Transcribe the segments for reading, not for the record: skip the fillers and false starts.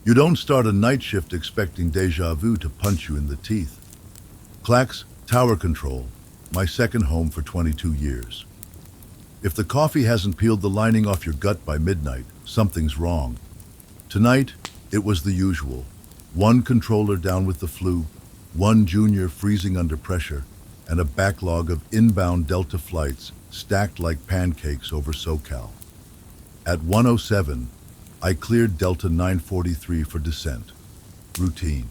You don't start a night shift expecting deja vu to punch you in the teeth. KLAX, Tower Control, my second home for 22 years. If the coffee hasn't peeled the lining off your gut by midnight, something's wrong. Tonight, it was the usual. One controller down with the flu, one junior freezing under pressure, and a backlog of inbound Delta flights stacked like pancakes over SoCal. At 1:07, I cleared Delta 943 for descent. Routine.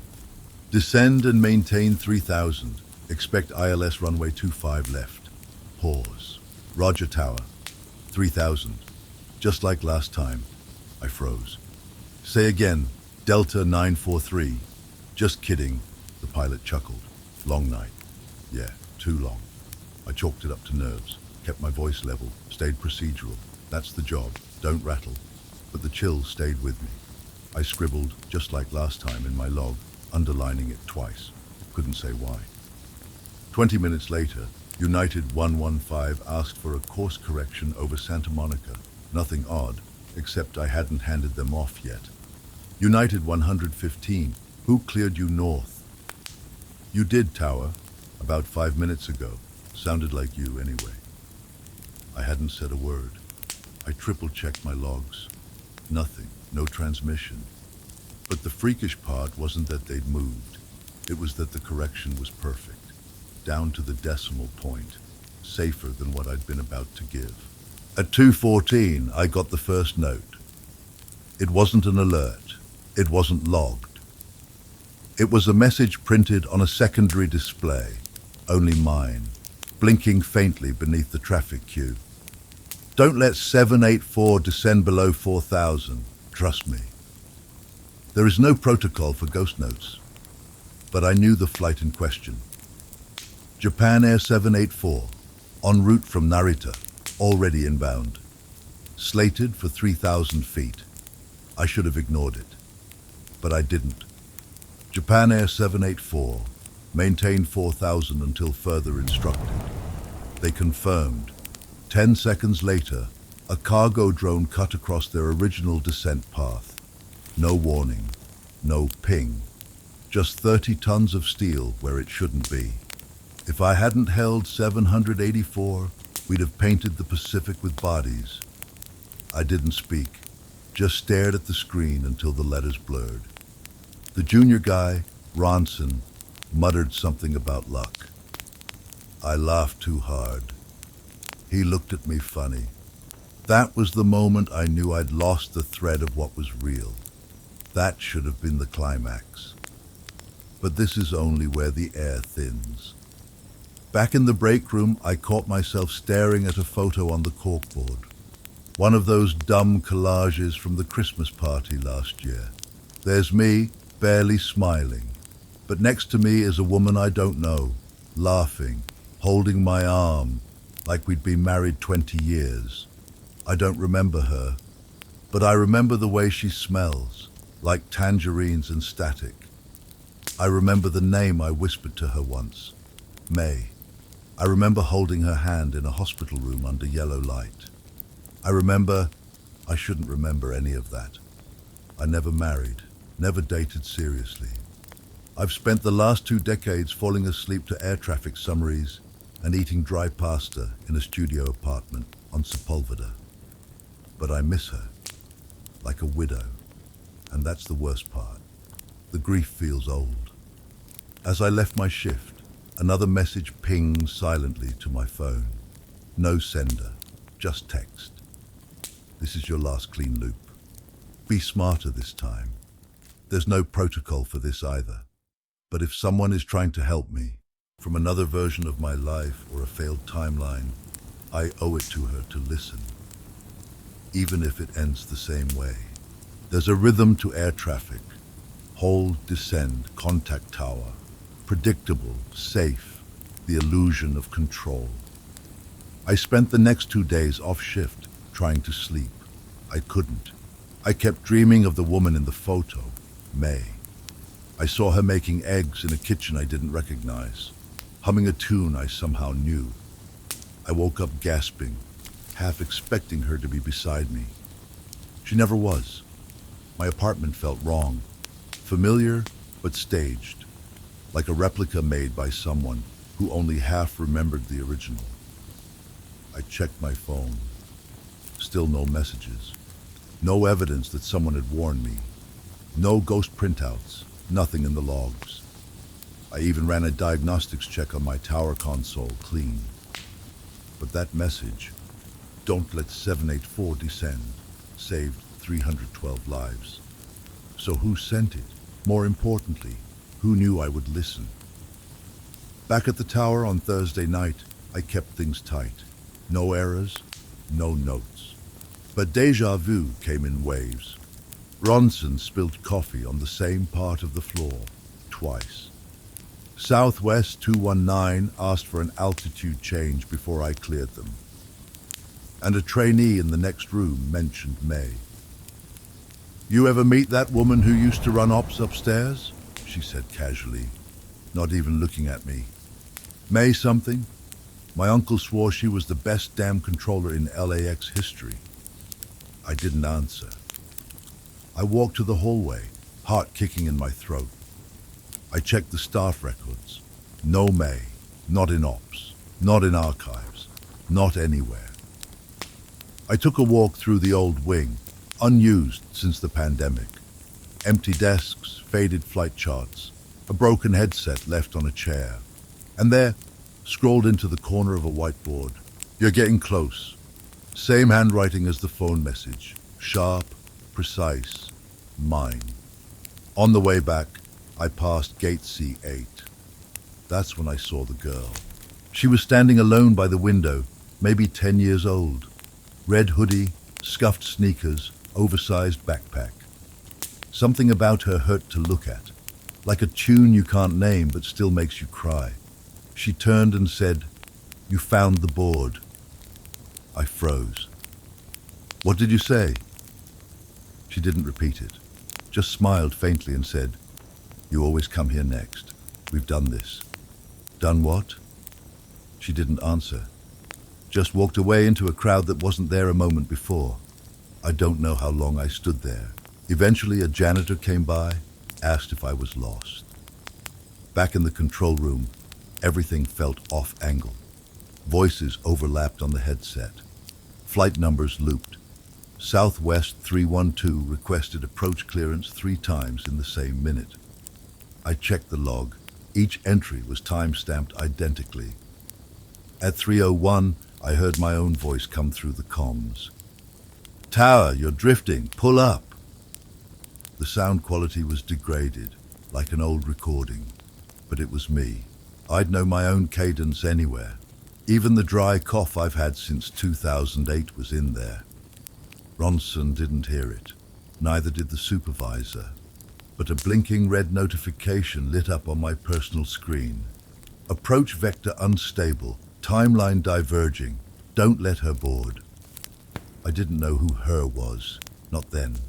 Descend and maintain 3000. Expect ILS runway 25 left. Pause. Roger Tower. 3000. Just like last time. I froze. Say again. Delta 943. Just kidding. The pilot chuckled. Long night. Yeah, too long. I chalked it up to nerves. Kept my voice level. Stayed procedural. That's the job. Don't rattle. But the chills stayed with me. I scribbled, just like last time, in my log, underlining it twice. Couldn't say why. 20 minutes later, United 115 asked for a course correction over Santa Monica. Nothing odd, except I hadn't handed them off yet. United 115, who cleared you north? You did, Tower. About 5 minutes ago. Sounded like you, anyway. I hadn't said a word. I triple-checked my logs. Nothing. No transmission. But the freakish part wasn't that they'd moved. It was that the correction was perfect. Down to the decimal point. Safer than what I'd been about to give. At 2:14, I got the first note. It wasn't an alert. It wasn't logged. It was a message printed on a secondary display. Only mine. Blinking faintly beneath the traffic queue. Don't let 784 descend below 4000. Trust me. There is no protocol for ghost notes. But I knew the flight in question. Japan Air 784, en route from Narita, already inbound. Slated for 3000 feet. I should have ignored it. But I didn't. Japan Air 784, maintain 4000 until further instructed. They confirmed. 10 seconds later, a cargo drone cut across their original descent path. No warning, no ping. Just 30 tons of steel where it shouldn't be. If I hadn't held 784, we'd have painted the Pacific with bodies. I didn't speak, just stared at the screen until the letters blurred. The junior guy, Ronson, muttered something about luck. I laughed too hard. He looked at me funny. That was the moment I knew I'd lost the thread of what was real. That should have been the climax. But this is only where the air thins. Back in the break room, I caught myself staring at a photo on the corkboard. One of those dumb collages from the Christmas party last year. There's me, barely smiling. But next to me is a woman I don't know, laughing, holding my arm, like we'd been married 20 years. I don't remember her, but I remember the way she smells, like tangerines and static. I remember the name I whispered to her once, May. I remember holding her hand in a hospital room under yellow light. I shouldn't remember any of that. I never married, never dated seriously. I've spent the last 2 decades falling asleep to air traffic summaries and eating dry pasta in a studio apartment on Sepulveda. But I miss her, like a widow, and that's the worst part. The grief feels old. As I left my shift, another message pinged silently to my phone. No sender, just text. This is your last clean loop. Be smarter this time. There's no protocol for this either. But if someone is trying to help me, from another version of my life or a failed timeline, I owe it to her to listen. Even if it ends the same way. There's a rhythm to air traffic. Hold, descend, contact tower. Predictable, safe, the illusion of control. I spent the next 2 days off shift, trying to sleep. I couldn't. I kept dreaming of the woman in the photo, May. I saw her making eggs in a kitchen I didn't recognize, humming a tune I somehow knew. I woke up gasping, half expecting her to be beside me. She never was. My apartment felt wrong, familiar but staged, like a replica made by someone who only half remembered the original. I checked my phone. Still no messages. No evidence that someone had warned me. No ghost printouts. Nothing in the logs. I even ran a diagnostics check on my tower console, clean. But that message, "Don't let 784 descend," saved 312 lives. So who sent it? More importantly, who knew I would listen? Back at the tower on Thursday night, I kept things tight. No errors, no notes. But deja vu came in waves. Ronson spilled coffee on the same part of the floor, twice. Southwest 219 asked for an altitude change before I cleared them. And a trainee in the next room mentioned May. "You ever meet that woman who used to run ops upstairs?" she said casually, not even looking at me. "May something? My uncle swore she was the best damn controller in LAX history." I didn't answer. I walked to the hallway, heart kicking in my throat. I checked the staff records. No May, not in ops, not in archives, not anywhere. I took a walk through the old wing, unused since the pandemic. Empty desks, faded flight charts, a broken headset left on a chair. And there, scrawled into the corner of a whiteboard, "You're getting close." Same handwriting as the phone message, sharp, precise, mine. On the way back, I passed gate C8. That's when I saw the girl. She was standing alone by the window, maybe 10 years old. Red hoodie, scuffed sneakers, oversized backpack. Something about her hurt to look at, like a tune you can't name but still makes you cry. She turned and said, "You found the board." I froze. "What did you say?" She didn't repeat it, just smiled faintly and said, "You always come here next. We've done this." "Done what?" She didn't answer, just walked away into a crowd that wasn't there a moment before. I don't know how long I stood there. Eventually a janitor came by, asked if I was lost. Back in the control room, everything felt off-angle. Voices overlapped on the headset. Flight numbers looped. Southwest 312 requested approach clearance 3 times in the same minute. I checked the log. Each entry was time-stamped identically. At 3:01, I heard my own voice come through the comms. "Tower, you're drifting. Pull up." The sound quality was degraded, like an old recording. But it was me. I'd know my own cadence anywhere. Even the dry cough I've had since 2008 was in there. Ronson didn't hear it. Neither did the supervisor. But a blinking red notification lit up on my personal screen. "Approach vector unstable. Timeline diverging. Don't let her board." I didn't know who her was. Not then.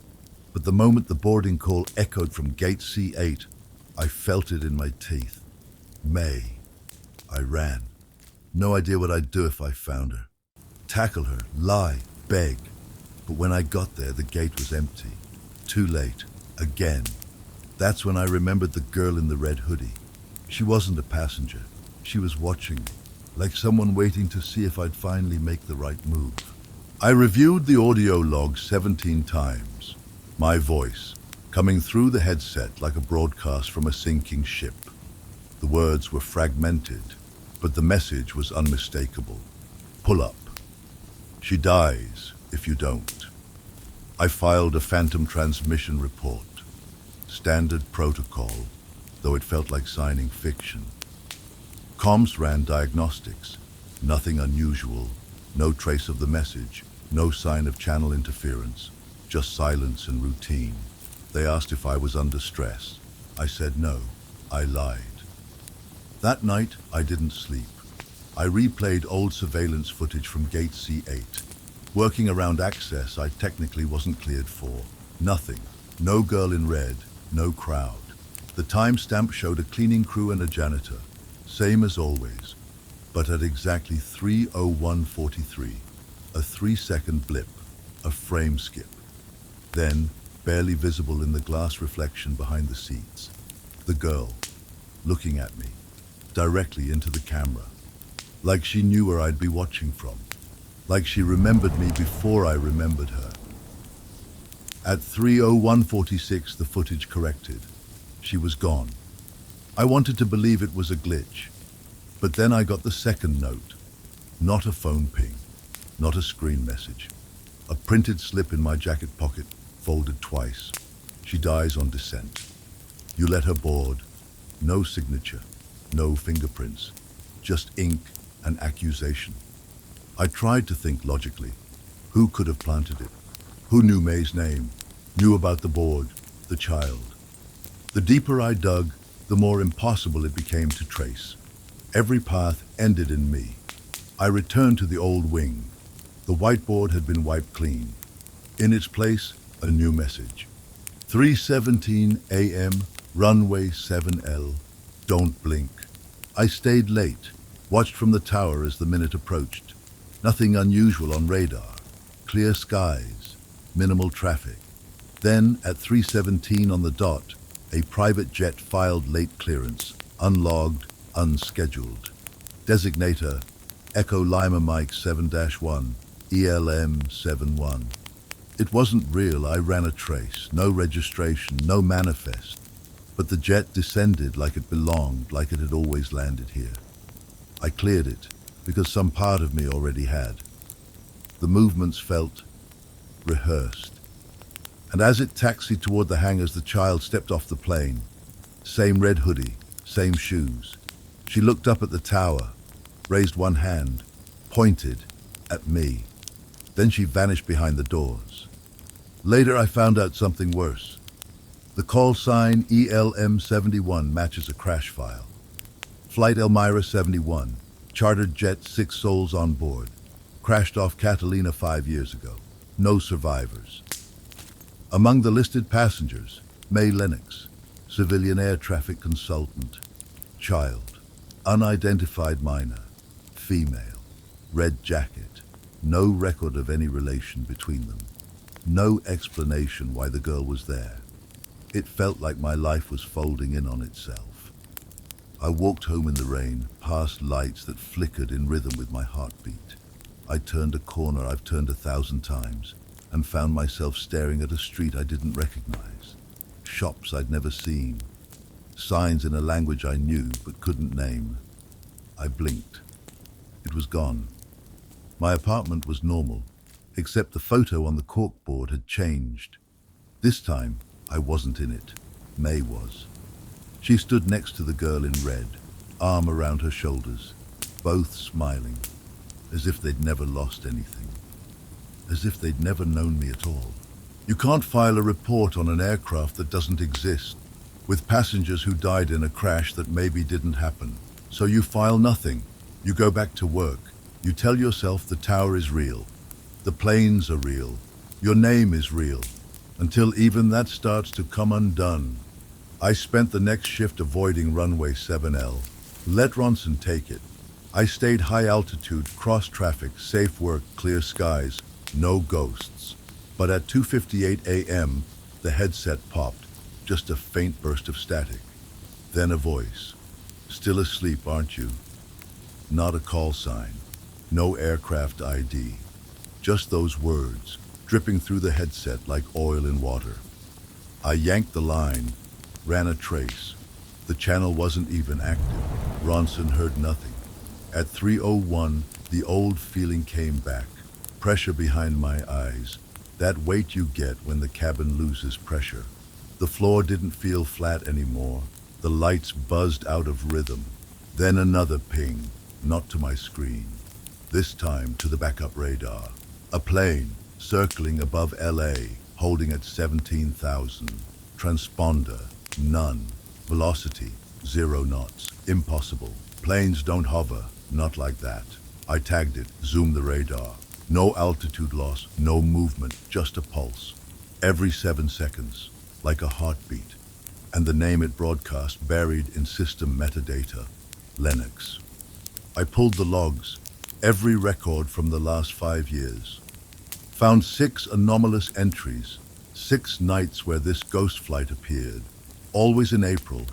But the moment the boarding call echoed from gate C8, I felt it in my teeth. May. I ran. No idea what I'd do if I found her. Tackle her, lie, beg. But when I got there, the gate was empty. Too late. Again. That's when I remembered the girl in the red hoodie. She wasn't a passenger. She was watching me, like someone waiting to see if I'd finally make the right move. I reviewed the audio log 17 times. My voice, coming through the headset like a broadcast from a sinking ship. The words were fragmented, but the message was unmistakable. Pull up. She dies if you don't. I filed a phantom transmission report. Standard protocol, though it felt like signing fiction. Comms ran diagnostics. Nothing unusual. No trace of the message. No sign of channel interference. Just silence and routine. They asked if I was under stress. I said no. I lied. That night, I didn't sleep. I replayed old surveillance footage from Gate C8. Working around access I technically wasn't cleared for. Nothing. No girl in red. No crowd. The timestamp showed a cleaning crew and a janitor. Same as always. But at exactly 3:01:43. A 3-second blip. A frame skip. Then, barely visible in the glass reflection behind the seats. The girl, looking at me, directly into the camera, like she knew where I'd be watching from, like she remembered me before I remembered her. At 3:01:46, the footage corrected. She was gone. I wanted to believe it was a glitch, but then I got the second note. Not a phone ping, not a screen message. A printed slip in my jacket pocket, folded twice. She dies on descent. You let her board. No signature, no fingerprints, just ink and accusation. I tried to think logically. Who could have planted it? Who knew May's name? Knew about the board, the child? The deeper I dug, the more impossible it became to trace. Every path ended in me. I returned to the old wing. The whiteboard had been wiped clean. In its place, a new message. 3:17 a.m., runway 7L. Don't blink. I stayed late, watched from the tower as the minute approached. Nothing unusual on radar. Clear skies, minimal traffic. Then, at 3:17 on the dot, a private jet filed late clearance, unlogged, unscheduled. Designator, Echo Lima Mike 7-1, ELM 71. It wasn't real. I ran a trace, no registration, no manifest. But the jet descended like it belonged, like it had always landed here. I cleared it, because some part of me already had. The movements felt rehearsed. And as it taxied toward the hangars, the child stepped off the plane. Same red hoodie, same shoes. She looked up at the tower, raised one hand, pointed at me. Then she vanished behind the doors. Later I found out something worse. The call sign ELM 71 matches a crash file. Flight Elmira 71, chartered jet, 6 souls on board. Crashed off Catalina 5 years ago. No survivors. Among the listed passengers, May Lennox, civilian air traffic consultant. Child, unidentified minor, female, red jacket. No record of any relation between them. No explanation why the girl was there. It felt like my life was folding in on itself. I walked home in the rain, past lights that flickered in rhythm with my heartbeat. I turned a corner I've turned 1,000 times and found myself staring at a street I didn't recognize. Shops I'd never seen. Signs in a language I knew but couldn't name. I blinked. It was gone. My apartment was normal, except the photo on the corkboard had changed. This time, I wasn't in it. May was. She stood next to the girl in red, arm around her shoulders, both smiling, as if they'd never lost anything, as if they'd never known me at all. You can't file a report on an aircraft that doesn't exist, with passengers who died in a crash that maybe didn't happen. So you file nothing. You go back to work. You tell yourself the tower is real. The planes are real. Your name is real. Until even that starts to come undone. I spent the next shift avoiding runway 7L. Let Ronson take it. I stayed high altitude, cross traffic, safe work, clear skies, no ghosts. But at 2:58 a.m., the headset popped, just a faint burst of static. Then a voice. Still asleep, aren't you? Not a call sign. No aircraft ID. Just those words, dripping through the headset like oil in water. I yanked the line, ran a trace. The channel wasn't even active. Ronson heard nothing. At 3:01, the old feeling came back. Pressure behind my eyes. That weight you get when the cabin loses pressure. The floor didn't feel flat anymore. The lights buzzed out of rhythm. Then another ping, not to my screen. This time to the backup radar. A plane circling above LA, holding at 17,000. Transponder, none. Velocity, 0 knots. Impossible. Planes don't hover, not like that. I tagged it, zoomed the radar. No altitude loss, no movement, just a pulse. Every 7 seconds, like a heartbeat. And the name it broadcast buried in system metadata, Lennox. I pulled the logs, every record from the last 5 years. Found 6 anomalous entries, 6 nights where this ghost flight appeared, always in April,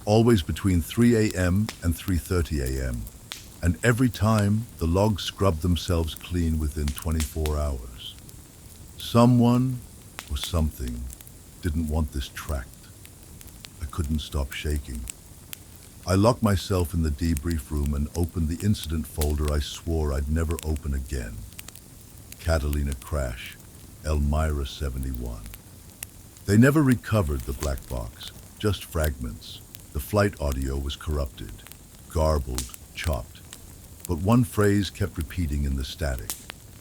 always between 3 a.m. and 3:30 a.m. And every time, the logs scrubbed themselves clean within 24 hours. Someone or something didn't want this tracked. I couldn't stop shaking. I locked myself in the debrief room and opened the incident folder I swore I'd never open again. Catalina crash, Elmira 71. They never recovered the black box, just fragments. The flight audio was corrupted, garbled, chopped. But one phrase kept repeating in the static.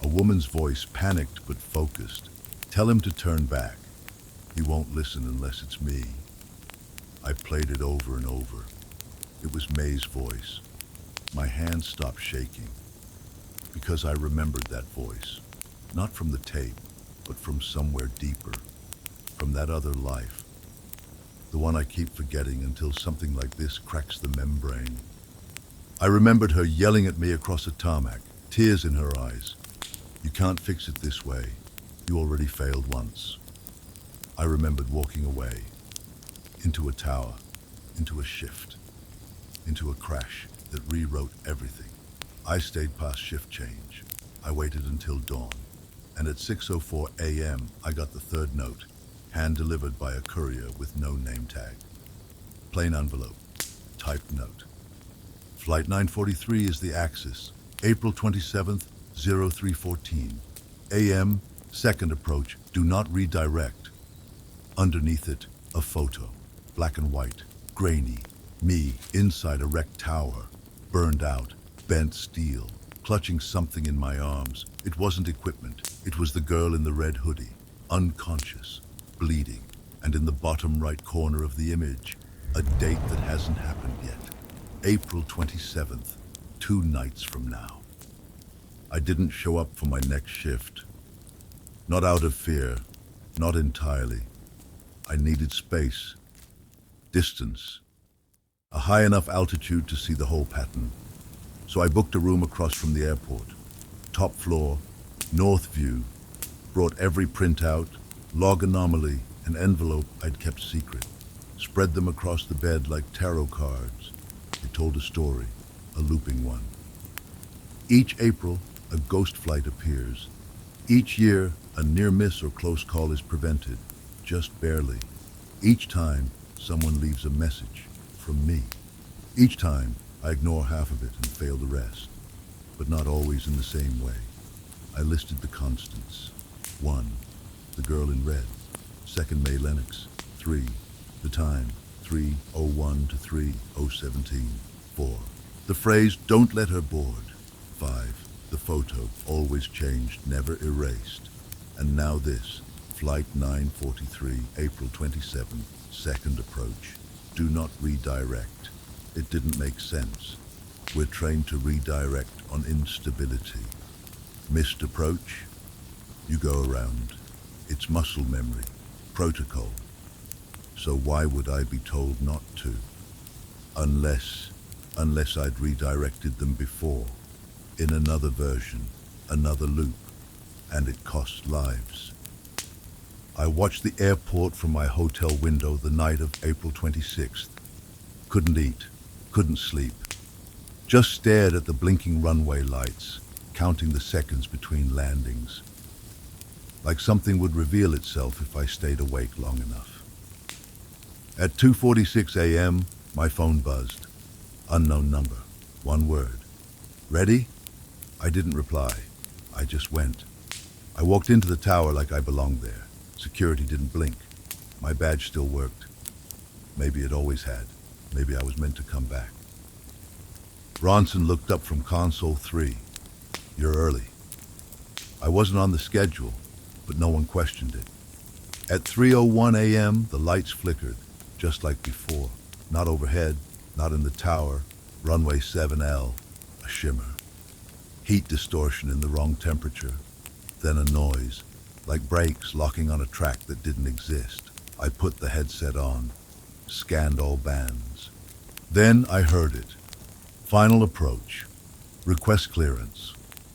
A woman's voice, panicked but focused. Tell him to turn back. He won't listen unless it's me. I played it over and over. It was May's voice. My hands stopped shaking because I remembered that voice, not from the tape, but from somewhere deeper, from that other life, the one I keep forgetting until something like this cracks the membrane. I remembered her yelling at me across a tarmac, tears in her eyes. You can't fix it this way. You already failed once. I remembered walking away, into a tower, into a shift, into a crash that rewrote everything. I stayed past shift change. I waited until dawn. And at 6:04 a.m., I got the third note, hand-delivered by a courier with no name tag. Plain envelope, typed note. Flight 943 is the axis, April 27th, 0314. a.m., second approach, do not redirect. Underneath it, a photo, black and white, grainy, me inside a wrecked tower, burned out, bent steel, clutching something in my arms. It wasn't equipment, it was the girl in the red hoodie, unconscious, bleeding, and in the bottom right corner of the image, a date that hasn't happened yet. April 27th, 2 nights from now. I didn't show up for my next shift. Not out of fear, not entirely. I needed space, distance, a high enough altitude to see the whole pattern. So I booked a room across from the airport, top floor, north view, brought every printout, log anomaly, and envelope I'd kept secret, spread them across the bed like tarot cards. It told a story, a looping one. Each April, a ghost flight appears. Each year, a near miss or close call is prevented, just barely. Each time, someone leaves a message from me. Each time, I ignore half of it and fail the rest, but not always in the same way. I listed the constants. 1, the girl in red. 2nd, May Lennox. 3, the time, 3:01 to 3:017. 4, the phrase, don't let her board. 5, the photo, always changed, never erased. And now this, Flight 943, April 27, second approach. Do not redirect. It didn't make sense. We're trained to redirect on instability. Missed approach? You go around. It's muscle memory, protocol. So why would I be told not to? Unless I'd redirected them before, in another version, another loop, and it cost lives. I watched the airport from my hotel window the night of April 26th. Couldn't eat, couldn't sleep. Just stared at the blinking runway lights, counting the seconds between landings. Like something would reveal itself if I stayed awake long enough. At 2:46 a.m., my phone buzzed. Unknown number. One word. Ready? I didn't reply. I just went. I walked into the tower like I belonged there. Security didn't blink. My badge still worked. Maybe it always had. Maybe I was meant to come back. Ronson looked up from console 3. You're early. I wasn't on the schedule, but no one questioned it. At 3:01 a.m., the lights flickered, just like before. Not overhead, not in the tower. Runway 7L, a shimmer. Heat distortion in the wrong temperature. Then a noise, like brakes locking on a track that didn't exist. I put the headset on, scanned all bands. Then I heard it. Final approach. Request clearance.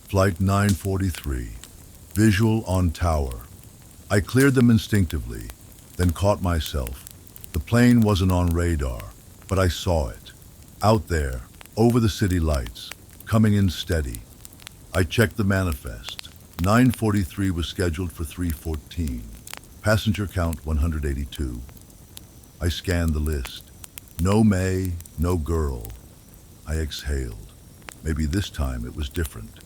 Flight 943. Visual on tower. I cleared them instinctively, then caught myself. The plane wasn't on radar, but I saw it. Out there, over the city lights, coming in steady. I checked the manifest. 9:43 was scheduled for 3:14. Passenger count 182. I scanned the list. No May, no girl. I exhaled. Maybe this time it was different.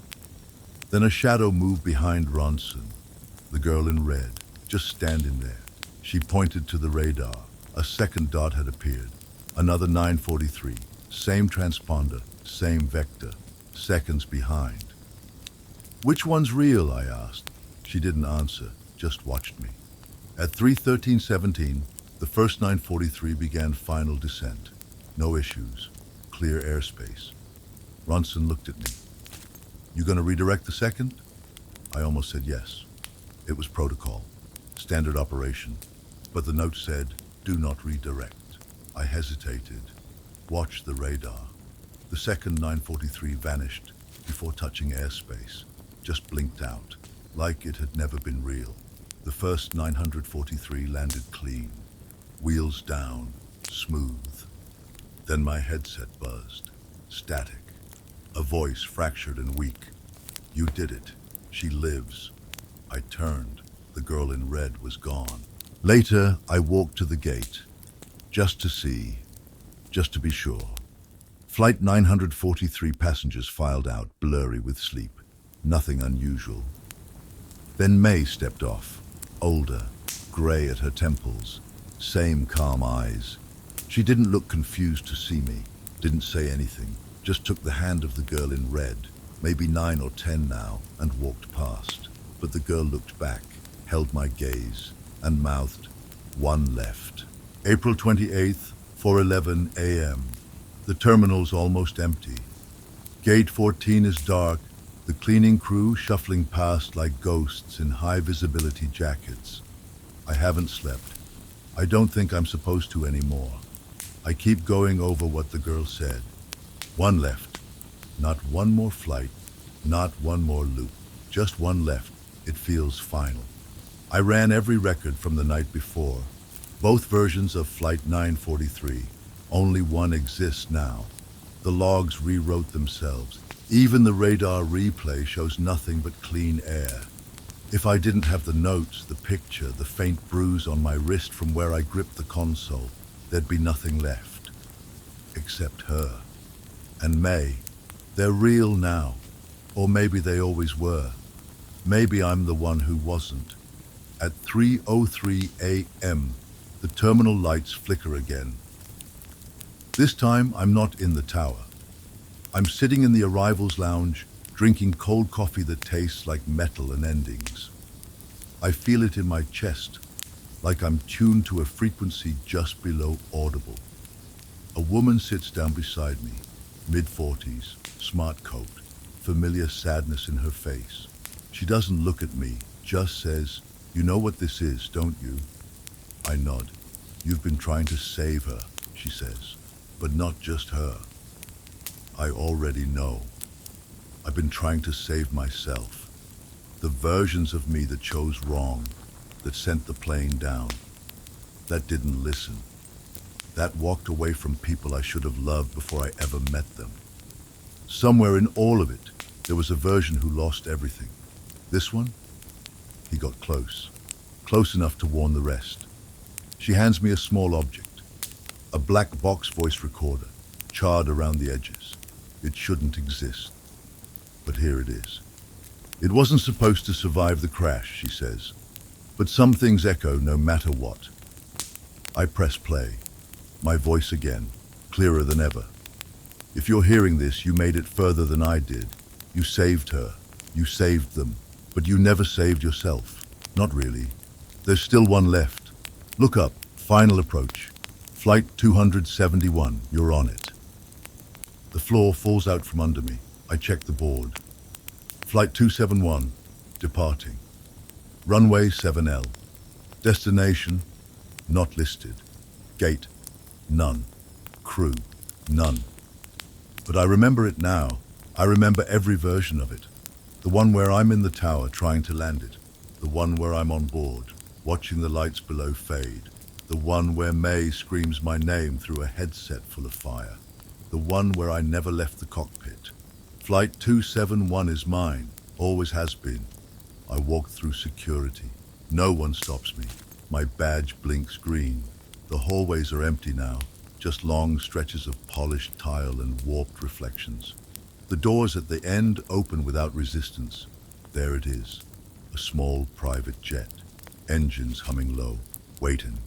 Then a shadow moved behind Ronson, the girl in red, just standing there. She pointed to the radar. A second dot had appeared. Another 9:43. Same transponder, same vector. Seconds behind. Which one's real? I asked. She didn't answer, just watched me. At 3:13:17, the first 9:43 began final descent. No issues. Clear airspace. Ronson looked at me. You gonna redirect the second? I almost said yes. It was protocol. Standard operation. But the note said, do not redirect. I hesitated. Watched the radar. The second 9:43 vanished before touching airspace. Just blinked out, like it had never been real. The first 943 landed clean. Wheels down, smooth. Then my headset buzzed. Static. A voice fractured and weak. You did it. She lives. I turned. The girl in red was gone. Later, I walked to the gate. Just to see. Just to be sure. Flight 943 passengers filed out, blurry with sleep. Nothing unusual. Then May stepped off. Older. Gray at her temples. Same calm eyes. She didn't look confused to see me. Didn't say anything. Just took the hand of the girl in red, maybe 9 or 10 now, and walked past. But the girl looked back, held my gaze, and mouthed, one left. April 28th, 4:11 a.m. The terminal's almost empty. Gate 14 is dark, the cleaning crew shuffling past like ghosts in high-visibility jackets. I haven't slept. I don't think I'm supposed to anymore. I keep going over what the girl said. One left. Not one more flight, not one more loop. Just one left. It feels final. I ran every record from the night before. Both versions of Flight 943. Only one exists now. The logs rewrote themselves. Even the radar replay shows nothing but clean air. If I didn't have the notes, the picture, the faint bruise on my wrist from where I gripped the console, there'd be nothing left. Except her. And May. They're real now. Or maybe they always were. Maybe I'm the one who wasn't. At 3:03 a.m., the terminal lights flicker again. This time, I'm not in the tower. I'm sitting in the arrivals lounge, drinking cold coffee that tastes like metal and endings. I feel it in my chest, like I'm tuned to a frequency just below audible. A woman sits down beside me, mid-40s, smart coat, familiar sadness in her face. She doesn't look at me, just says, "You know what this is, don't you?" I nod. "You've been trying to save her," she says. "But not just her." I already know. I've been trying to save myself. The versions of me that chose wrong, that sent the plane down, that didn't listen, that walked away from people I should have loved before I ever met them. Somewhere in all of it, there was a version who lost everything. This one? He got close. Close enough to warn the rest. She hands me a small object. A black box voice recorder, charred around the edges. It shouldn't exist. But here it is. "It wasn't supposed to survive the crash," she says. "But some things echo no matter what." I press play. My voice again, clearer than ever. "If you're hearing this, you made it further than I did. You saved her. You saved them. But you never saved yourself. Not really. There's still one left. Look up. Final approach. Flight 271. You're on it." The floor falls out from under me. I check the board. Flight 271. Departing. Runway 7L. Destination. Not listed. Gate. None. Crew. None. But I remember it now. I remember every version of it. The one where I'm in the tower trying to land it. The one where I'm on board. watching the lights below fade. The one where May screams my name through a headset full of fire. The one where I never left the cockpit. Flight 271 is mine, always has been. I walk through security. No one stops me. My badge blinks green. The hallways are empty now, just long stretches of polished tile and warped reflections. The doors at the end open without resistance. There it is, a small private jet, engines humming low, waiting.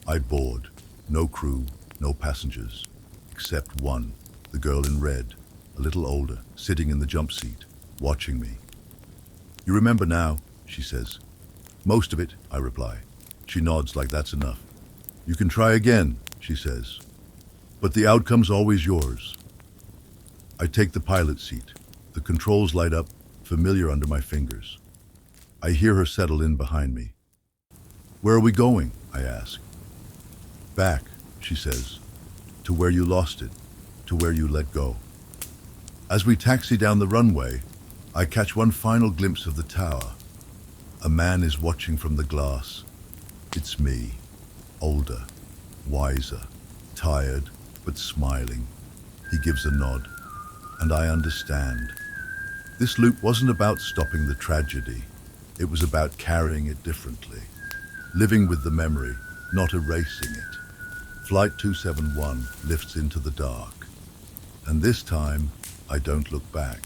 I board. No crew, no passengers, except one, the girl in red, a little older, sitting in the jump seat, watching me. You remember now, she says. Most of it, I reply. She nods like that's enough. You can try again, she says. But the outcome's always yours. I take the pilot seat. The controls light up, familiar under my fingers. I hear her settle in behind me. Where are we going? I ask. Back, she says, to where you lost it, to where you let go. As we taxi down the runway, I catch one final glimpse of the tower. A man is watching from the glass. It's me, older, wiser, tired, but smiling. He gives a nod, and I understand. This loop wasn't about stopping the tragedy. It was about carrying it differently, living with the memory, not erasing it. Flight 271 lifts into the dark, and this time I don't look back.